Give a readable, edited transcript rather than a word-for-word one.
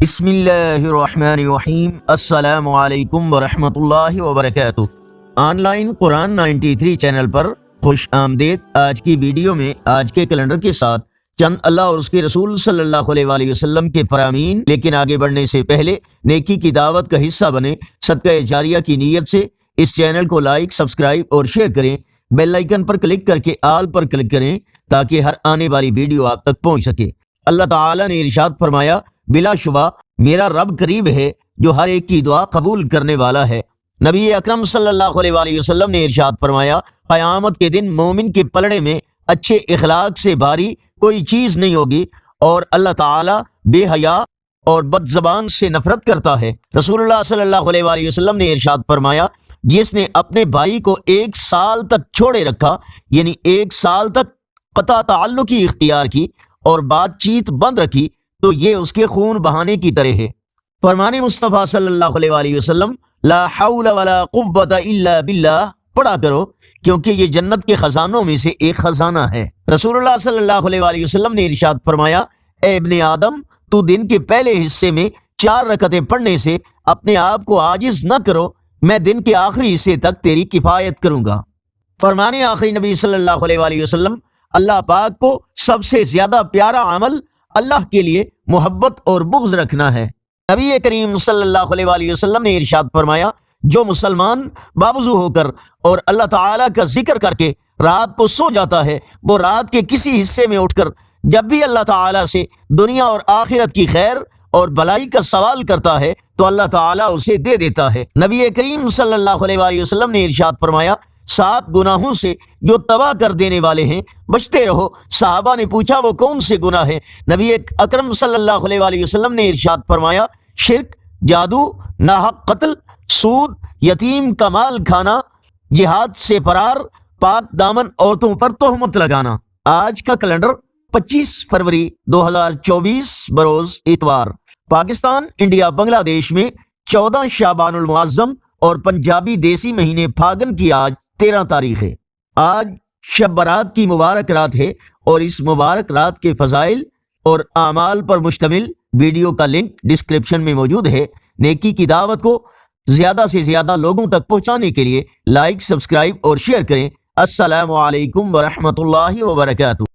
بسم اللہ الرحمن الرحیم۔ السلام علیکم ورحمۃ اللہ وبرکاتہ۔ آن لائن قرآن 93 چینل پر خوش آمدید۔ آج کی ویڈیو میں آج کے کیلنڈر کے ساتھ چند اللہ اور اس کے رسول صلی اللہ علیہ وآلہ وسلم کے فرامین، لیکن آگے بڑھنے سے پہلے نیکی کی دعوت کا حصہ بنے صدقہ جاریہ کی نیت سے اس چینل کو لائک، سبسکرائب اور شیئر کریں۔ بیل آئیکن پر کلک کر کے آل پر کلک کریں تاکہ ہر آنے والی ویڈیو آپ تک پہنچ سکے۔ اللہ تعالیٰ نے ارشاد فرمایا، بلا شبہ میرا رب قریب ہے جو ہر ایک کی دعا قبول کرنے والا ہے۔ نبی اکرم صلی اللہ علیہ وآلہ وسلم نے ارشاد فرمایا، قیامت کے دن مومن کے پلڑے میں اچھے اخلاق سے بھاری کوئی چیز نہیں ہوگی، اور اللہ تعالیٰ بے حیا اور بد زبان سے نفرت کرتا ہے۔ رسول اللہ صلی اللہ علیہ وآلہ وسلم نے ارشاد فرمایا، جس نے اپنے بھائی کو 1 سال تک چھوڑے رکھا، یعنی 1 سال تک قطع تعلقی اختیار کی اور بات چیت بند رکھی، تو یہ اس کے خون بہانے کی طرح ہے۔ فرمان مصطفیٰ صلی اللہ علیہ وآلہ وسلم، لا حول ولا قوت الا باللہ پڑھا کرو، کیونکہ یہ جنت کے خزانوں میں سے ایک خزانہ ہے۔ رسول اللہ صلی اللہ علیہ وآلہ وسلم نے ارشاد فرمایا، اے ابن آدم، تو دن کے پہلے حصے میں 4 رکعتیں پڑھنے سے اپنے آپ کو عاجز نہ کرو، میں دن کے آخری حصے تک تیری کفایت کروں گا۔ فرمان آخری نبی صلی اللہ علیہ وآلہ وسلم، اللہ پاک کو سب سے زیادہ پیارا عمل اللہ کے لیے محبت اور بغض رکھنا ہے۔ نبی کریم صلی اللہ علیہ وآلہ وسلم نے ارشاد فرمایا، جو مسلمان باوضو ہو کر اور اللہ تعالیٰ کا ذکر کر کے رات کو سو جاتا ہے، وہ رات کے کسی حصے میں اٹھ کر جب بھی اللہ تعالیٰ سے دنیا اور آخرت کی خیر اور بلائی کا سوال کرتا ہے تو اللہ تعالیٰ اسے دے دیتا ہے۔ نبی کریم صلی اللہ علیہ وآلہ وسلم نے ارشاد فرمایا، 7 گناہوں سے جو تباہ کر دینے والے ہیں بچتے رہو۔ صحابہ نے پوچھا، وہ کون سے گناہ ہیں؟ نبی اکرم صلی اللہ علیہ وآلہ وسلم نے ارشاد فرمایا، شرک، جادو، ناحق قتل، سود، یتیم کا مال کھانا، جہاد سے فرار، پاک دامن عورتوں پر تہمت لگانا۔ آج کا کیلنڈر 25 فروری 2024 بروز اتوار۔ پاکستان، انڈیا، بنگلہ دیش میں 14 شعبان المعظم اور پنجابی دیسی مہینے پھاگن کی آج 13 تاریخ ہے۔ آج شب برات کی مبارک رات ہے، اور اس مبارک رات کے فضائل اور اعمال پر مشتمل ویڈیو کا لنک ڈسکرپشن میں موجود ہے۔ نیکی کی دعوت کو زیادہ سے زیادہ لوگوں تک پہنچانے کے لیے لائک، سبسکرائب اور شیئر کریں۔ السلام علیکم ورحمۃ اللہ وبرکاتہ۔